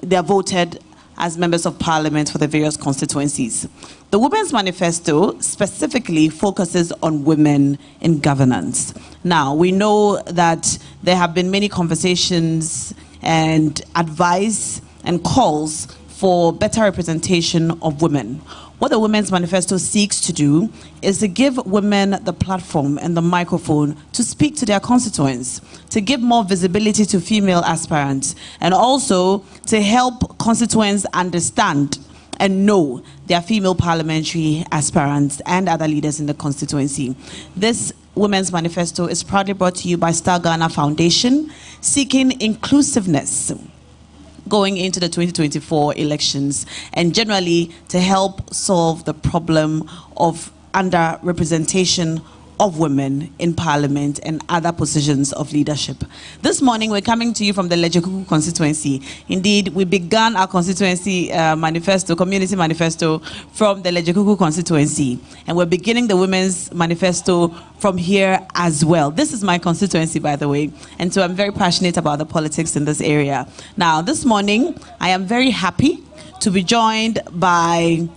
they are voted as members of parliament for the various constituencies. The Women's Manifesto specifically focuses on women in governance. Now, we know that there have been many conversations and advice and calls for better representation of women. What the Women's Manifesto seeks to do is to give women the platform and the microphone to speak to their constituents, to give more visibility to female aspirants, and also to help constituents understand and know their female parliamentary aspirants and other leaders in the constituency. This Women's Manifesto is proudly brought to you by Star Ghana Foundation, seeking inclusiveness going into the 2024 elections, and generally to help solve the problem of underrepresentation of women in parliament and other positions of leadership. This morning we're coming to you from the Lejekuku constituency. Indeed, we began our constituency manifesto, community manifesto, from the Lejekuku constituency, and we're beginning the Women's Manifesto from here as well. This is my constituency, by the way, and so I'm very passionate about the politics in this area. Now, this morning I am very happy to be joined by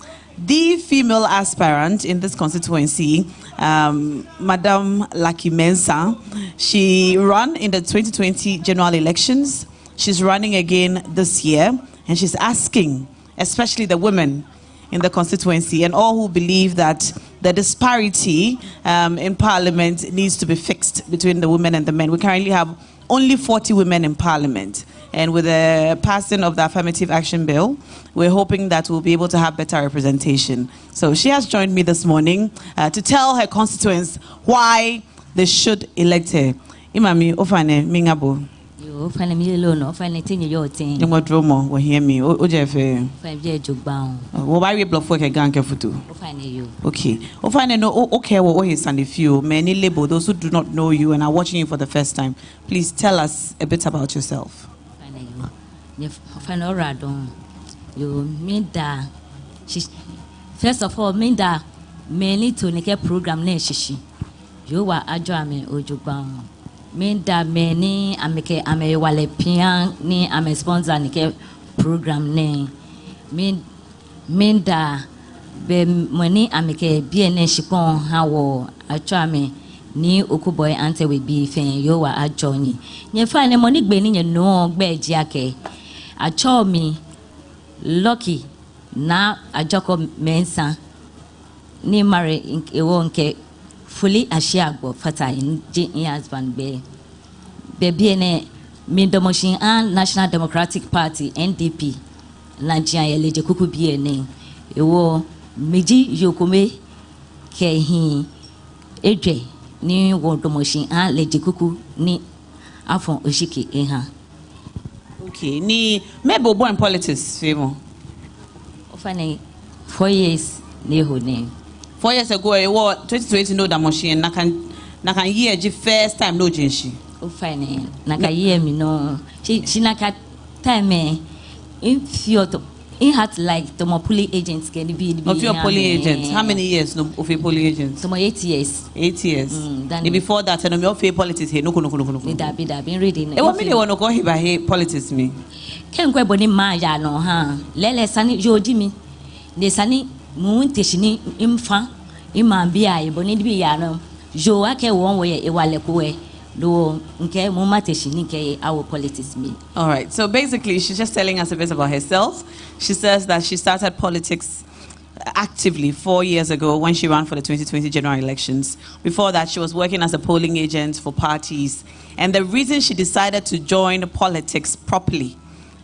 the female aspirant in this constituency, Madam Lucky Mensah. She ran in the 2020 general elections. She's running again this year, and she's asking, especially the women in the constituency and all who believe that the disparity in parliament needs to be fixed between the women and the men. We currently have only 40 women in parliament. And with the passing of the affirmative action bill, we're hoping that we'll be able to have better representation. So she has joined me this morning to tell her constituents why they should elect her. Imami, ofane mingabo. You ofane mi alone, ofane tinyo yo tin. You dromo, we hear me. Ojefe. Ofane je jogbaun. Wo ba we bluff work gang kefutu. Ofane you. Okay. Ofane no okay what is and if you many label those who do not know you and are watching you for the first time. Please tell us a bit about yourself. You mean that first of all, mean that many to make a program ne shishi. You are a drama ojubang. Mean that many I make a wale pian ni I'm a sponsor nike program ne. Mean that be money I make a BNA shipon how a drama ni okuboy ante we be fen you are a journey. You find a money being no bed jake. I told me lucky now a joko mensa ni marry in wonke fully a shagbo fata in husband be BNA Mindomoshin and National Democratic Party NDP Nigeria Lejekuku BNA ewo meji yokume kehi eje ni Wodomoshin and Lejekuku ni afon oshiki eha. Okay, ni maybe born in politics, Femo. Ofane 4 years ni hone. 4 years ago, I was 2020 no da machine. Na kan year the first time no jinshi. Ofane na ka year mi no. She na ka time in fioto. In had like the polling agents can be. Of your polling agents, how many years no of your polling agents? So 8 years. 8 years. Before that, I know your politics here. No. That been reading. E want me they want to go here by politics me. Ken kwe boni ma ya no ha. Lele sani joji mi. Ne sani mu nteshini imfa imambia e boni bi ya no. Jo ake won we e wale ko we. Do nke mu mateshini ke our politics me. All right. So basically she's just telling us a bit about herself. She says that she started politics actively 4 years ago when she ran for the 2020 general elections. Before that, she was working as a polling agent for parties. And the reason she decided to join politics properly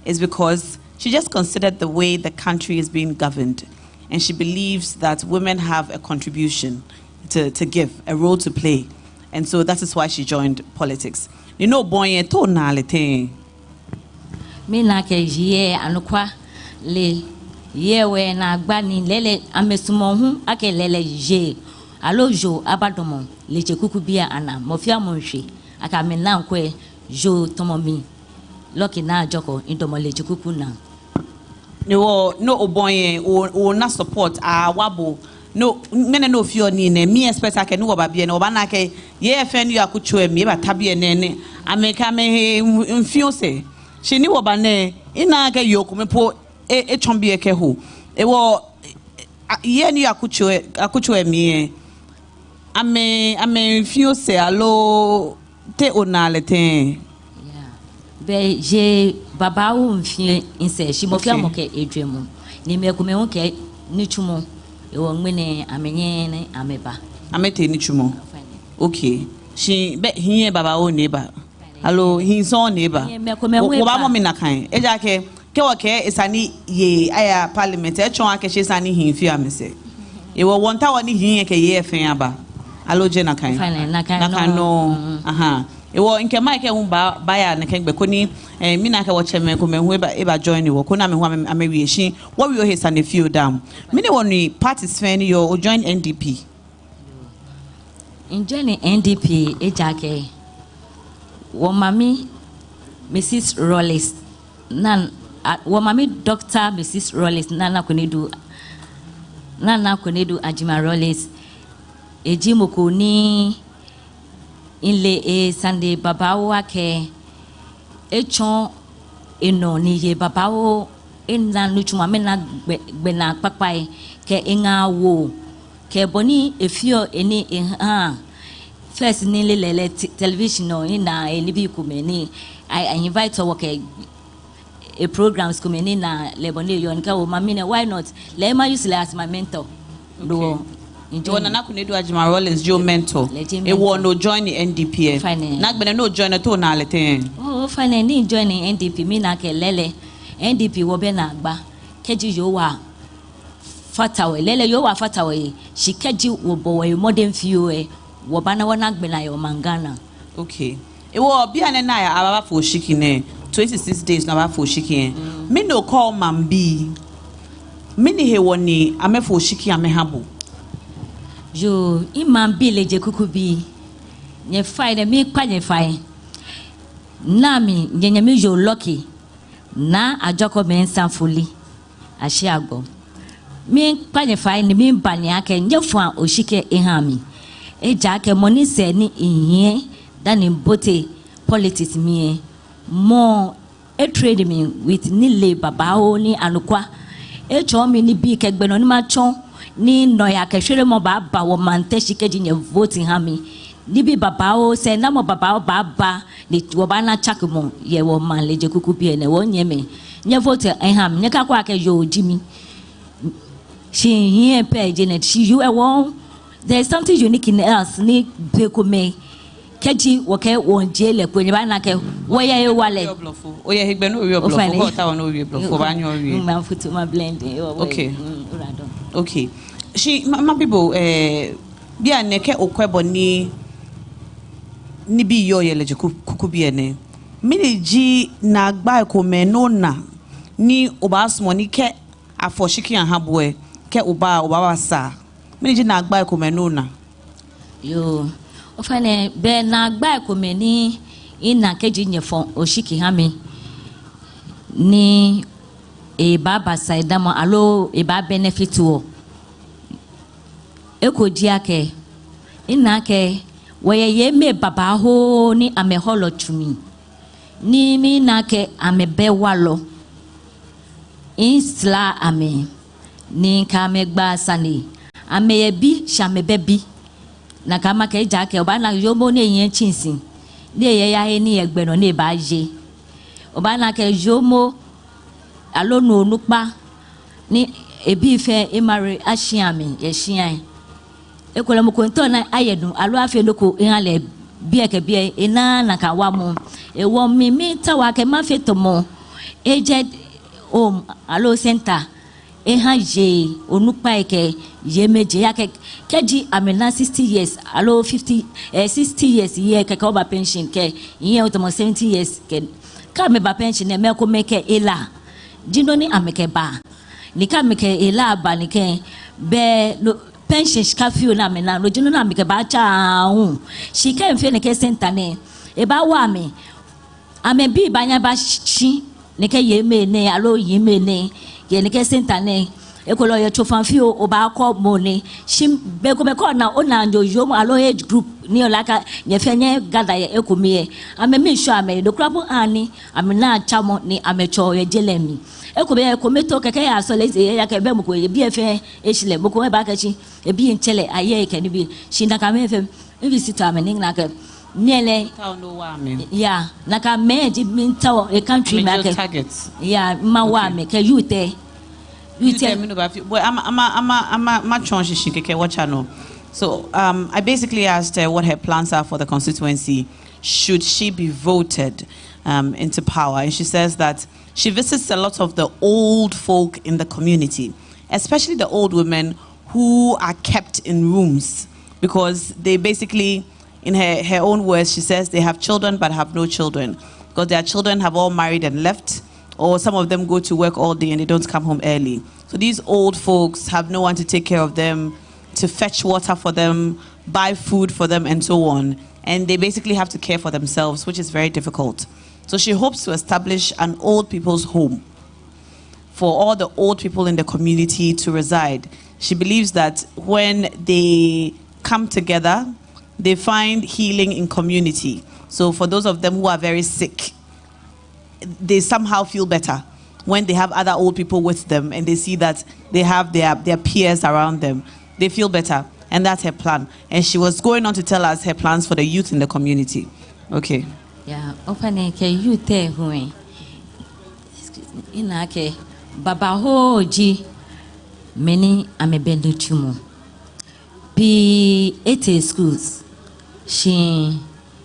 is because she just considered the way the country is being governed. And she believes that women have a contribution to give, a role to play. And so that is why she joined politics. You know, boy, tonality. Me na ke ye anokwa le ye we na gbani lele amesumo hu ake lele je alojo abadomo Lejekuku bia ana mofia monhwe aka me na nkwe jo tomomi lucky na joko indomo Lejekuku na no oboye o na support wabo no mene no fio ni ne me expect ake no oba bia ne oba na ke ye fen you akucho me ba tabie ne ameka me mfio se she ni wobane ina ke yokume po e chombi eke ho e wo ye ni akucho emi ame fio se alo te onalete be je baba wo mfie inse shi mo fia mo ke edwemu ni me kume ho ke ni chumo e wo ngene amenye ne ameba amete ni chumo okay she be hiye baba wo neighbor alo his own neighbor wo ba mo me nakan eja ke wo ke isani ye aya parliament e chon ake she sani hin fi amese e wo wonta woni hiye ke ye efen aba alo je nakan nakan no aha ewo nke Mike hu ba ya ne kengbe koni mi na ka wo cheme ko me hu e ba join wo ko na me hu amewie shi wo wi o he san feel down me ne woni parties fan yo join NDP in join NDP e jake wo mami Mrs. Rollis nan wo mami Dr. Mrs. Rollis nana konedu Ajima Rollis ejimoko ni inle Sunday babawo ake echon eno ni ye babawo enna nuchuma mena gbena papai ke enga wo ke boni efio eni first ni lele television no ina elibi kumeni I invite her work a programs kumeni na leboni yo nka wo mami why not let me use as my mentor do Jona na kunedu Ajima Rollins jo mentor e wo no join the NDP na gbene no join to na lete oh fine ni join the NDP mi na ke lele NDP wo be na agba keji yo wa fatawe lele yo wa fatawe shikeji wo bowe modern few wo bana wona gbena yo mangana okay e wo bia ne na ya ababa fo shiki ne 26 days na ba fo shiki me no call mambi me ni he woni amefo shiki amehabo yo imam bileje kukubi nye fai de mi kwa nye fai nami nye mi yo lucky na ajoko me nsanfuli ashi agbo mi kwa nye fai ni mi bani ake nye fwa oshike ehami eja ke money se ni iye dani bote politics mi mo e trade me with ni le baba o ni anukwa e cho mi ni bi ke gbeno ni ma chon ni no ya ke hwere mo ba wo mante shikeji nye voting ha mi ni bi baba o se na mo baba o ba ni wo ba na chak mo ye wo man leje kuku bi ene wo nye me nye vote ha mi nye ka kwa ke yo jimi she here pe Janet she you won there's something unique in us ni be ko me keji wo ke won je le ko nye ba na ke wo ye e wale o ye hegbe no wi oblofo ko ta won no wi oblofo ba nyo wi ma futu ma blend okay okay she my people bia neke okwebo ni bi yo ye leje kuku bi ene mini ji na agba ko me no na ni oba asmo ni ke afoshiki an haboe ke oba wasa mini ji na agba ko me no na yo o fane be na agba ko me ni ina keji nyefon oshiki ha mi ni e baba saidamo alo e ba benefit wo eko diake ina ke weye me baba ho ni ame holo tumi ni mi na ke ame be walo insla ame ni ka me gba sani ame ye bi shame bebi na ka ma ke ja ke oba na yomo ni yen chinsin ni ye ya he ni egbe no ni ba je oba na ke yomo alo no nupa ni ebi fe emare ashiami ye shian ekola mo konto na ayedun alo afi loko ihale bi eke bi ina na ka wa mo e wo mi tawa ke ma fe to mo eje alo center e ha je onupa eke ye meje ya ke keji amena 60 years alo 50 60 years ye ke ka oba pension ke ye o to 70 years ke ka me ba pension e me ko meke ela jino ni ameke ba ni ka meke ela ba ni ke be pension ska fio na me na no jino na ameke ba cha hu shi ka mfe ne ke center ne e ba wa me ame bi ba nya ba shi ne ke ye me ne alo yi me ne ye ne ke center ne ekolo ye chofanfio obako mone shim beko na ona njojo mo alo age group ni olaka nye fenye gather ye ekumie ame me sure ame do krapo ani ame na chamo ni ame cho ye jelemi ekube kometo keke ya so leze ya ke be mo ko ye bi efe ehile mo ko ba kachi e bi nchele aye ke ni bi shinda ka me fe visitor ame ni na ke Niele, yeah, naka meji mintawo a country market. Yeah, mawame ke yute. Boy, I'm changing keke what channel. So I basically asked her what her plans are for the constituency. Should she be voted into power? And she says that she visits a lot of the old folk in the community, especially the old women who are kept in rooms because they basically, in her own words, she says they have children but have no children because their children have all married and left, or some of them go to work all day and they don't come home early. So these old folks have no one to take care of them, to fetch water for them, buy food for them, and so on. And they basically have to care for themselves, which is very difficult. So she hopes to establish an old people's home for all the old people in the community to reside. She believes that when they come together, they find healing in community. So for those of them who are very sick, they somehow feel better when they have other old people with them and they see that they have their peers around them. They feel better, and that's her plan. And she was going on to tell us her plans for the youth in the community. Okay. Yeah, open ke youth hui. Inake baba hoji many amebendu chumu. P 80 schools. She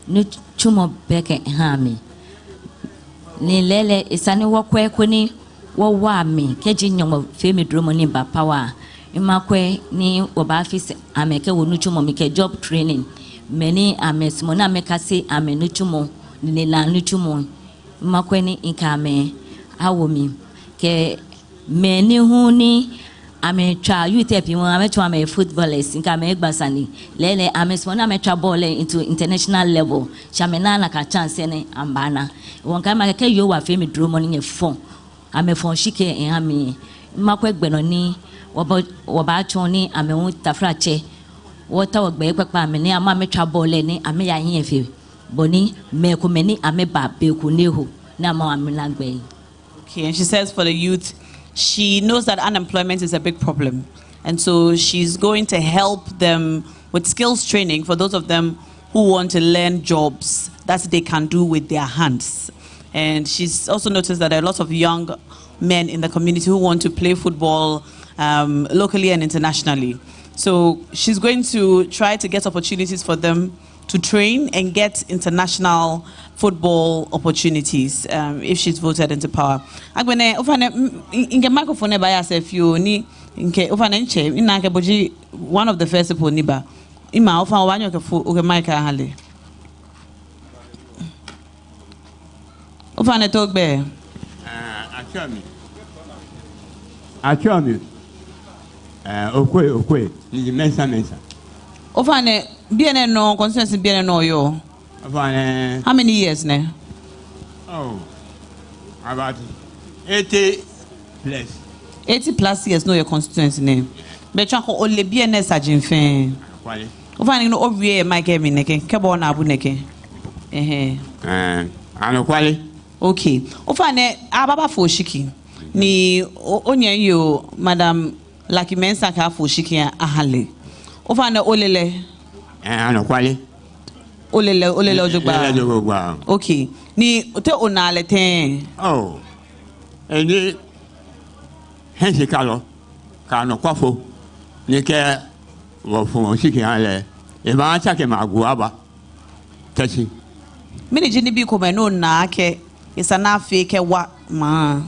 no chumo beke hami. Ni lele isani wakwe kuni wawami keji nyongo femi dromo ni bapawa. Imakwe ni wabafisi ameke wonuchumo mike job training. Many amesmona mekasi ame nuchumo ni la nuchumo. Imakwe ni inkame awomi ke meni huni ame try youth people ame try ame footballers inka ame gbasani lele ame smona ame try ball into international level chamena na ka chance ne ambana wonka ma ke yo wa femi duro money e fon ame fon shike en ame makwe gbeno ni woba choni ame hu tafrache wota ogbe pepa ame ni ame try ball ni ame ya yin efe boni me ko meni ame ba be ku neho na ma ame lagbe. Okay, and she says for the youth, she knows that unemployment is a big problem. And so she's going to help them with skills training for those of them who want to learn jobs that they can do with their hands. And she's also noticed that there are lots of young men in the community who want to play football locally and internationally. So she's going to try to get opportunities for them to train and get international football opportunities if she's voted into power. I'm going to microphone by yourself. You need one of the first people. Niba, ima offer one of the mic. Hale. Offer talk bear. Actually, okay. You mensa. Offer bien no constituency bien no yo. How many years now? Oh, about 80 plus. 80 plus years no your constituency name. But you only be an sergeant fan. Ofani no obvious my game in neke. Kebo na abu neke. Ano kwali. Okay. Ofani ababa foshiki. Ni onye yo Madam Lucky Mensa ka foshiki ahale. Ofani olele. Ano kwali. Olele ojogba. Okay. Ni te onale ten. Oh. Eni hensi kalo ka no kwafo ni ke wo fun siki ale e ba cha ke maguaba tachi mini jini bi ko me no na ke isa na fe ke wa ma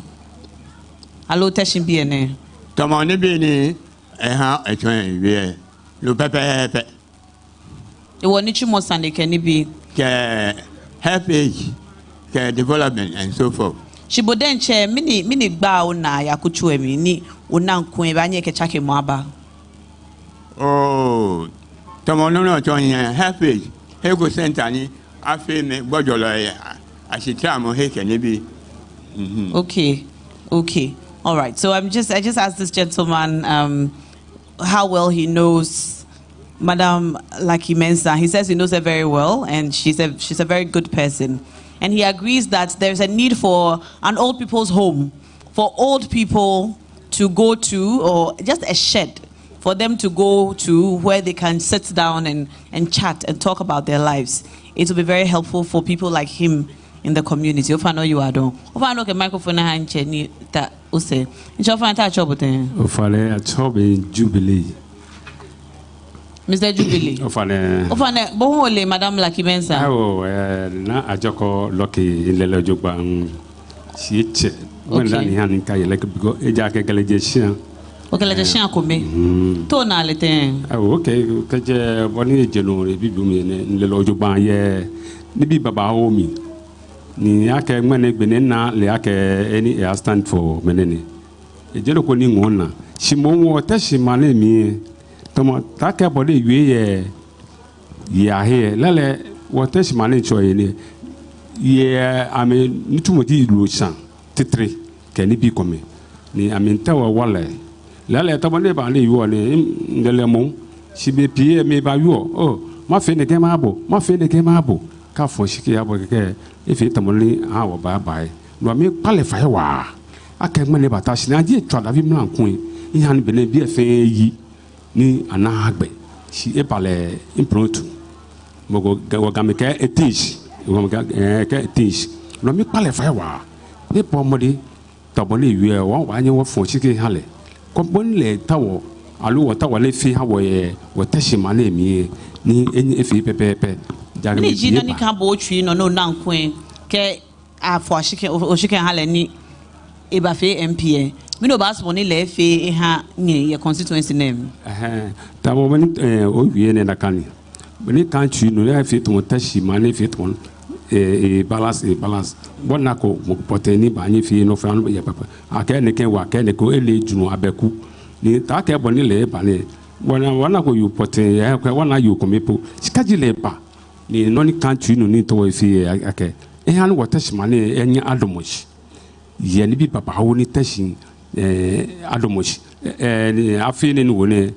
alo tachi bi ene tomo ni bi ni ha etwen wi lo pepe e woni chimo sande ke ni bi ke help age ke development and so forth. Shibodenche mini gba ona yakuchu emi ni ona nkun e ba nye ke chake mo aba. Oh, tomo no join help age he go center ni afi me gbojolo asitra mo he ke ni bi. Okay. All right. So I just asked this gentleman how well he knows Madam Lucky Mensah. He says he knows her very well, and she's a very good person. And he agrees that there's a need for an old people's home, for old people to go to, or just a shed for them to go to where they can sit down and chat and talk about their lives. It will be very helpful for people like him in the community. If I know you are doing, if I know the microphone hand that use, if I find that job then. If I job in Jubilee, Mr. Jubilee. If I bon Madam Lucky Mensah. Oh, na ajoko Lucky in the Lojobang. She when that hand in Kay like because Ejake Galejation. Okay, let us share come. Tona le ten. Oh, okay. Kaje boni January bibu in the Lojobang ye. Nibi baba homi. Ni ake mwene benena le ake any air stand for menene. Ejelo ko ni ngona. Shimo ta shimane mi. Tomo take body ye ya here. Lele what shimane choye ni. Ye ame nitumoti lusan titre keni bi kome. Ni ame ntawa wale. Lele tomo ne ba le yo ni ndelemo. Shibe pie me ba yo. Oh, ma fe ne ke ma abo. Ka fo shike abo ke if it only our bye. No me qualify wa. I can't many batash na di try da vi mlan kun. I han be bi efe yi ni anagbe. She epale impromptu. Mogo gameke etish. Gameke etish. No me qualify wa. Ne pomodi taboni wi e won wa anye wo fo shike hale. Ko bon le tawo alu wo tawo le fi ha wo ye wo tashima na emi ni enyi efe pepepe. Ni jina ni kan bo twi no nankwen ke afo ashike o shike hale ni eba fe MP mi no ba so ni le fe ha ni ye constituency name ta mo mani o wie ne na kan ni kan twi no le fe to tashi ma ne fe to balance bona ko mo poteni ba ni fe no fa no ye papa ake ne ken wa ke ne ko ele junu abeku ni ta ke boni le ba ne bona ko yu poten ye ko wana yu ko mepo sikaji le ba ni noni country no ni to fi ake han wo tashimane enya adomosh ye ni bi papa ho ni tashi adomosh ni afi ni wo ne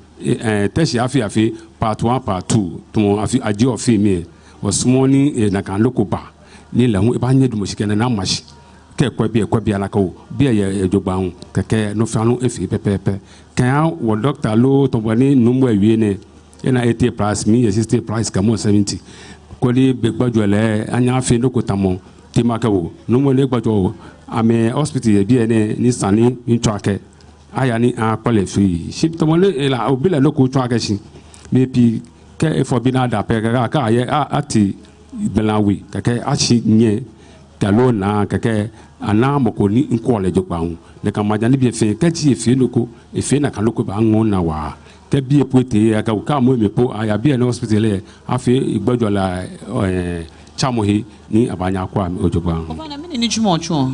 tashi afi part 1 part 2 to afi aji ofi mi was morning na kan lokoba ni la hu e ba nye domosh ke na mash ke kwa bi ala ko bi ye jogba hu keke no fa no efi pepepe kan wo doctor lo to bani no mo awie ne na 80 plus mi 60 plus kamo 70 kodi begbajole anya fe no kotamo timakawo no mo le gbajo ame hospital bi ene ni sani ntwake aya ni akole fi ship to mo le la obila no ko twake shi me pi ke for bina da pe ka aye ati belawi ke achi nye galo na ke ana mo ko ni nkole jogba hu le ka majani bi fe ka ti efe no ko efe na kan lo ko ba ngona wa bi epote aka ka mo mepo aya bi na hospital e afi igbojo la chamohi ni abanya kwa ojogba ofa na mini ni chumo chu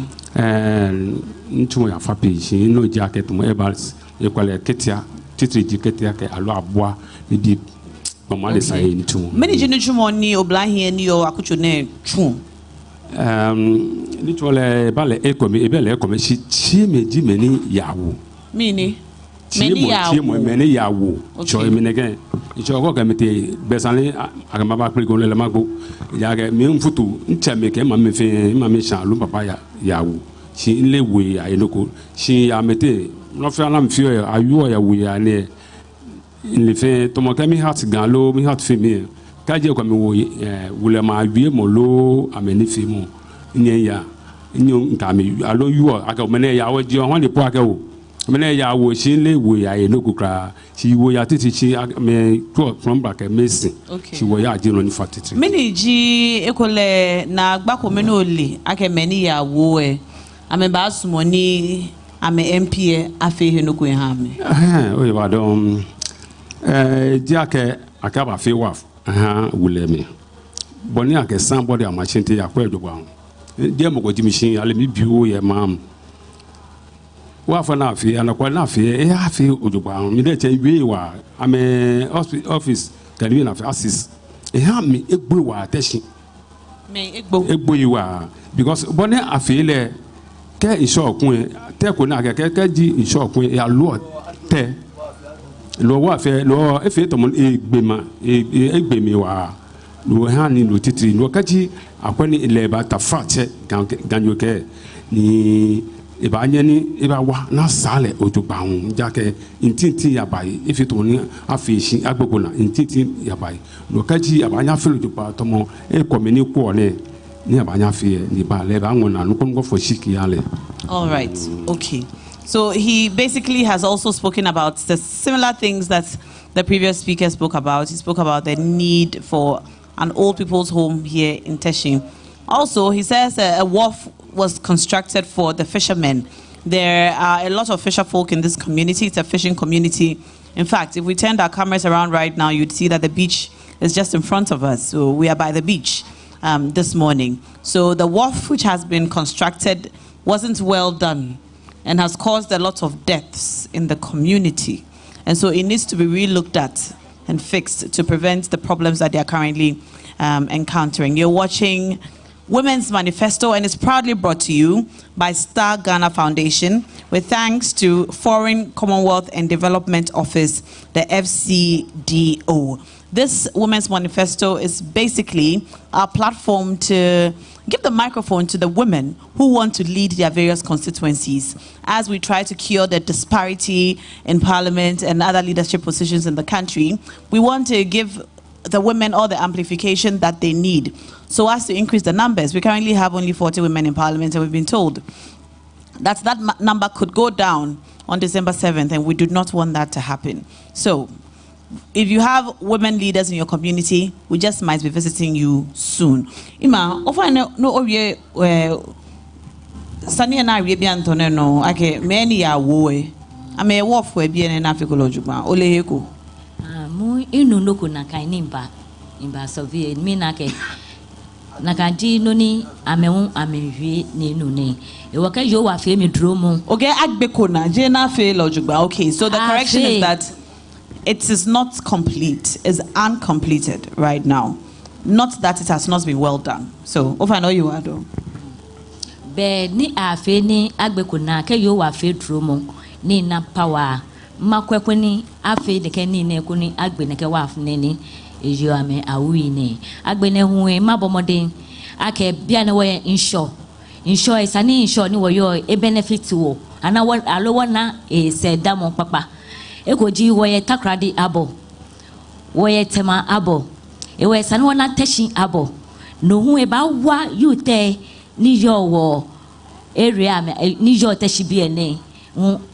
ntumo ya fa pe shi no jacket mo ebals ekwale ketia titri di ketia ke alo aboa ni bi mama le sai ntumo mini ji ni chumo ni oblahin ni o akucho ne chu ni tole bale ekomi ebele ekomi shi meji meni yawo mini meni yawo cho eminege cho ko gamete besale agama ba pli gonle mago ya ga mi mfutu nchame ke ma me fe ma me sha lu papa yawo shi lewe ayeloko shi ya mete no fe na mfi ayu ya wu ya ne le fe to mo kami hat galo mi hat fe mi ka je ko mi wo wule ma wie mo lo ameni fe mo nye ya nyo nka mi alo yu aka mene ya wo ji ho le po aka wo mene ya wo shi le wo ya ye no kukra shi wo ya titi shi me to from back mesi shi wo ya ji no ni fatiti mini ji ekole na gbako meni ole aka meni ya wo ame ba sumo ni ame MP afi he no ko ha me o ye ba don ji aka ba fi wa wule me boni aka somebody am chinti ya kwa edogba die mo ko dimishin ale mi biwo ye mam wa fa na fi anakwa na fi afi odogba mi de chen wi wa ame office kan wi na fi assist ha mi egbo wa attention me egbo yi wa because boni afi le ke insho kun te ko na ke di insho kun ya lo te lo wa fe lo e fe to mon egbemi wa lo han ni lo titiri lo kaji akwani ile ba ta frate ganyo ke ni e ba anya ni e ba wa na sale ojugba hun ja ke intinti ya bai e fe to ni afishi agbogbo na intinti ya bai lo kaji abanya fe ojugba to mo e ko mi ni po ne ni abanya fe ni ba le ba won na no ko fo shiki ya le. All right, okay. So he basically has also spoken about the similar things that the previous speaker spoke about. He spoke about the need for an old people's home here in Teshi. Also, he says a wharf was constructed for the fishermen. There are a lot of fisher folk in this community. It's a fishing community. In fact, if we turned our cameras around right now, you'd see that the beach is just in front of us. So we are by the beach this morning. So the wharf which has been constructed wasn't well done and has caused a lot of deaths in the community. And so it needs to be re-looked at and fixed to prevent the problems that they are currently encountering. You're watching Women's Manifesto, and it's proudly brought to you by Star Ghana Foundation, with thanks to Foreign, Commonwealth and Development Office, the FCDO. This Women's Manifesto is basically our platform to give the microphone to the women who want to lead their various constituencies as we try to cure the disparity in parliament and other leadership positions in the country. We want to give the women all the amplification that they need so as to increase the numbers. We currently have only 40 women in parliament, and we've been told that number could go down on December 7th, and we do not want that to happen. So if you have women leaders in your community, we just might be visiting you soon. Ima, ofa no oye sani na Arabian tone no ake many ya woe. Ame wo fo ebie na Africolojuma. Ole heko. Mu inu no ko na kan nimba survey mi na ke na kan di no ni amehun amehwe ni nu ne. E wo ka yo wa fe mi duro mu. Okay, agbeko na je na fe lojugba. Okay, so the correction is that it is not complete, it's uncompleted right now. Not that it has not been well done. So, if I know you are though. Be ni afe ni agbeko na ke yo wa fe duro mu ni na power. Makwekwe ni afe de ke ni ne ko ni agbe ne ke wa afne ni ejo ame awi ne agbe ne hu e mabomoden ake bia ne wo insure isani insure ni wo yo e benefit wo ana wo alowo na e se damo papa ekoji wo ye takradi abo wo ye tema abo e wo sani wo na teshin abo no hu e ba wa yute ni yo wo area me ni yo teshi bi ene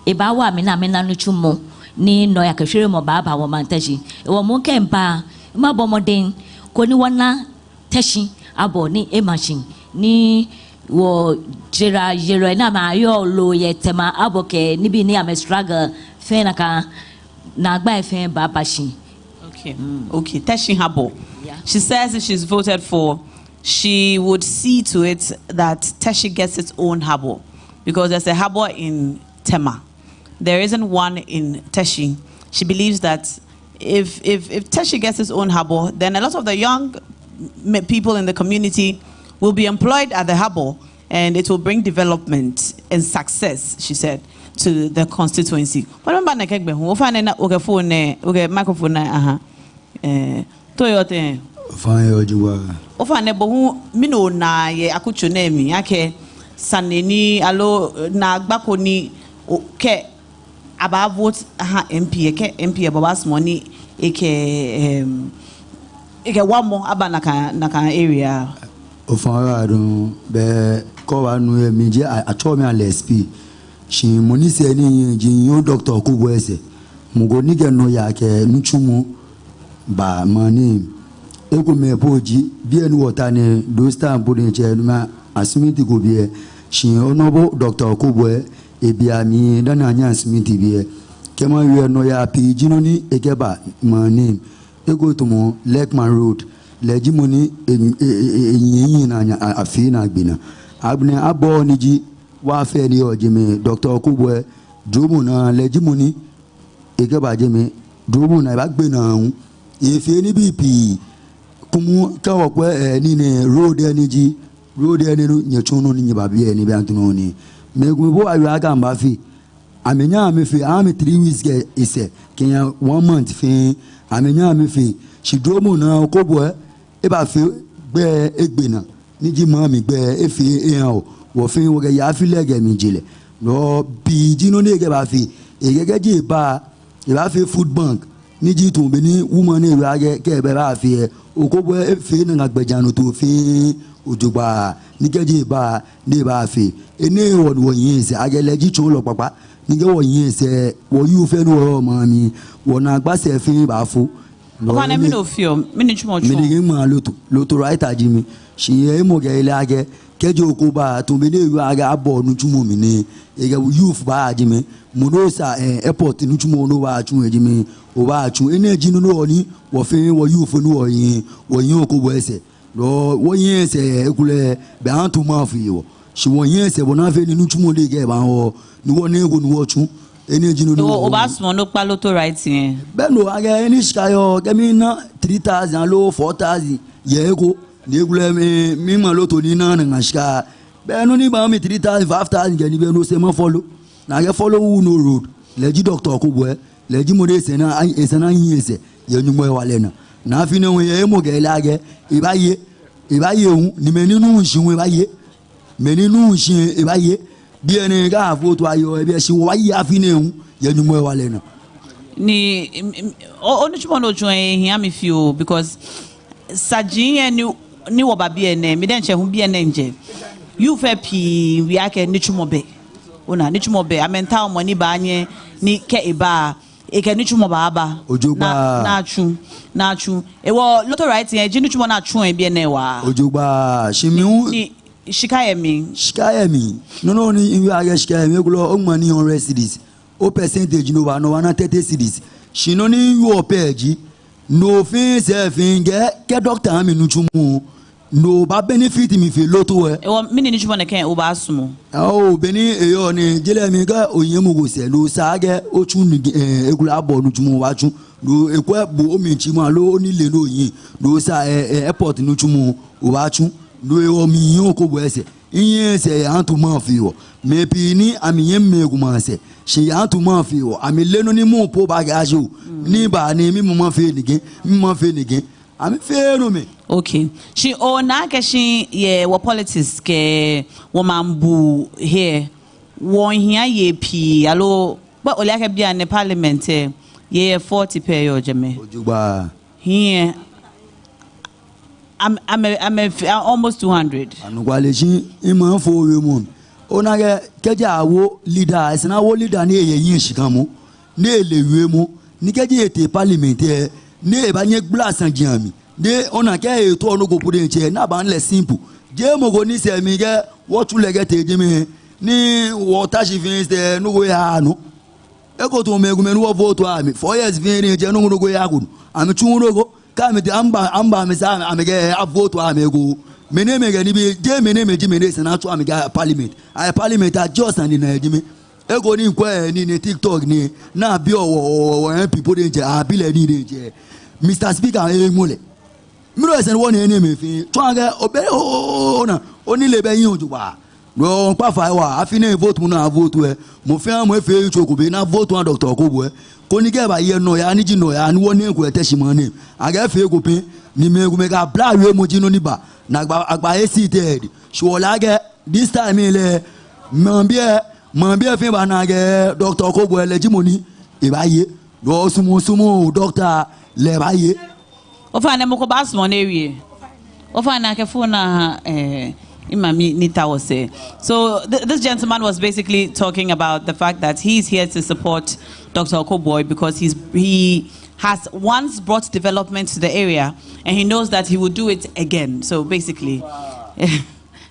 eba wa me na no chumo ni no ya kehwere mo baba wo mantaji e wo mo kempa ma bomoden ko ni wona tashi abo ni e machine ni wo jira na ma yo lo ye tema abo ke ni bi ni am struggle fe na ka na gba fe baba shi. Okay. Okay, tashi abo. Yeah. She says if she's voted for, she would see to it that Teshi gets its own habo, because there's a habo in Tema. There isn't one in Teshi. She believes that if Teshi gets its own habo, then a lot of the young people in the community will be employed at the habo, and it will bring development and success, she said, to the constituency. What about the microphone? Toyote. Fine, Ojua. Ofane bohu mino na ye akuchunemi yake saneni alo na gbako ni ke aba vote MP ke MP babas money eke wamo aba naka area. Ofara don be ko wa nu mi je acho mi LSP shi moni se ni jinyo doctor ko bo ese mugo ni ge no ya ke nchumu ba mani eko me poji bi enu water ni do stand bo ni che ma asmiti go bi shi onobo doctor ko bo e bia mi dana anya asmiti bi kema wi no ya pi jino ni ekeba mani ego to mo Lekman Road legimoni yin na afi na gbina abne abo ni ji wa fe ni ojime doctor Kubwe drumu na legimoni ekeba jime drumu na ba gbe na hun ife ni BP kumu ka wo ni ne road eni ji road eni nu nyechunu ni ba bi eni bi antuno ni me go bo ayu aga mba fi amenya me fi am 3 weeks get ise kenya 1 month fi amenya me fi she do mo na okobo e ba fi gbe egbe na ni ji mo mi gbe e fi eyan o wo fi wo ge ya fi lege mi jile no bi ji no ne ge ba fi e gege ji ba e ba fi food bank ni ji tun be ni woman e wa ge ke be ba fi e okobo e fi na agbejanu to fi ojugba ni geji ba ni ba fi ene wo yin se agele ji chun lo papa ni ge wo yin se wo yu fe no mo mi wo na gba se fi ba fu o na mi no fi o mi ni chumo chu mi ni ma loto right ajimi shi e mo ge ile age keji okoba to be ni yu aga abo nu chumo mi ni e ge youth ba ajimi mo no sa airport nu chumo no ba chu ejimi o ba chu ene ji nu no ni wo fe wo youth nu wo yin okobo ese lo wo yin se ekule be an to ma fi wo shi wo yin se bona fe ni nu chumo le ge ba ho ni wo ne go ni wo chu ene ji nu o ba sumo no pa loto right yen be no age eni shikayo ge mi na 3000 lo 4000 ye go ni ekule mi ma loto ni na na shika be no ni ba mi 3000 5000 ge ni be no se mo follow na ge follow who no road le ji doctor ko bo le ji mo de se na yin se ye nu mo wa le na fi ne won ye mo ge la ge ibaye un ni me ninu nsin ibaye me ninu nsin ibaye bi eni ga foto ayo e bi e si wa yi afi ne un ye nu mo wa le na ni onu chumo no join hia me fi o because sajin ni wo ba bi ene me den che hu bi ene nje you fe pi wi ake ni chumo be ona ni chumo be amenta mo ni ba anye ni ke iba e ke ni chumo ba aba na chu e wo loto right yen ji ni chumo na chu e bi ene wa ojugba shimiu ni shikayemi no ni iwe age shikayemi gulo o mo ni 100 cedis o percentage no wa 30 cedis shi no ni you page no fin se fin ke doctor mi nu chumu no ba benefit mi fi loto e wo mi ni chumo na ken o ba sumo o beni eyo ni jele mi ga oyemu go se lo sage o chu ni egula abo nu chumu wa chu lo ekwe bo o mi chi ma lo ni le no yin lo sa airport nu chumu o wa chu lo o mi yin ko bo ese yin se antu ma fi wo me pi ni ami yen me gu ma se she antu ma fi wo ami le no ni mu po ba ga jo ni ba ni mi mo ma fe nige ami fe no me okay she o na ke she ye wo politics ke wo mambu here wo hia ye pi alo ba ole aka bia ne parliament ye 40 per yo jeme ojugba here I'm almost 200 anugwale shi ima fo we mun ona keja awo leader isna wo leader ni eye yin shikamu ni elewe mu ni keje ete parliament ni e ba nye glasan jiami de ona ke eto onugo pode nche na ba nle simple je mo go ni se mi ge wo tu lege te je mi ni water shi fin se nugo ya no e ko to megu menu wo vote ami 4 years fin je nugo ya ku ami chunugo ka mi de amba mi sa ami ge vote ami go mene me ge ni bi je mene me ji mene se na tu ami ge parliament a just and na ji mi e go ni nkwa ni TikTok ni na bi owo MP pode nche abi le ni nche Mr. Speaker e mole mi ro se won ni me fi tun aga obe ona oni le be yin ojuwa ro pa fa wa afi na vote mu na vote e mo fe mo fe choku be na vote one Dr. Kobo ko ni ge ba ye no ya ni ji no ya ni won ni ko ete shi mo ni aga fe go pin ni me go me ga bla we mo ji no ni ba na agba e seated so la ge this time le mo bi fe ba na ge Dr. Kobo le ji mo ni e ba ye ro sumo doctor le ba ye ofana mo ko ba sumo na ewie ofana ke phone na imami nita was say. So this gentleman was basically talking about the fact that he's here to support Dr. Okoboy because he has once brought development to the area and he knows that he will do it again. So basically,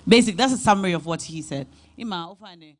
that's a summary of what he said. Ima ofane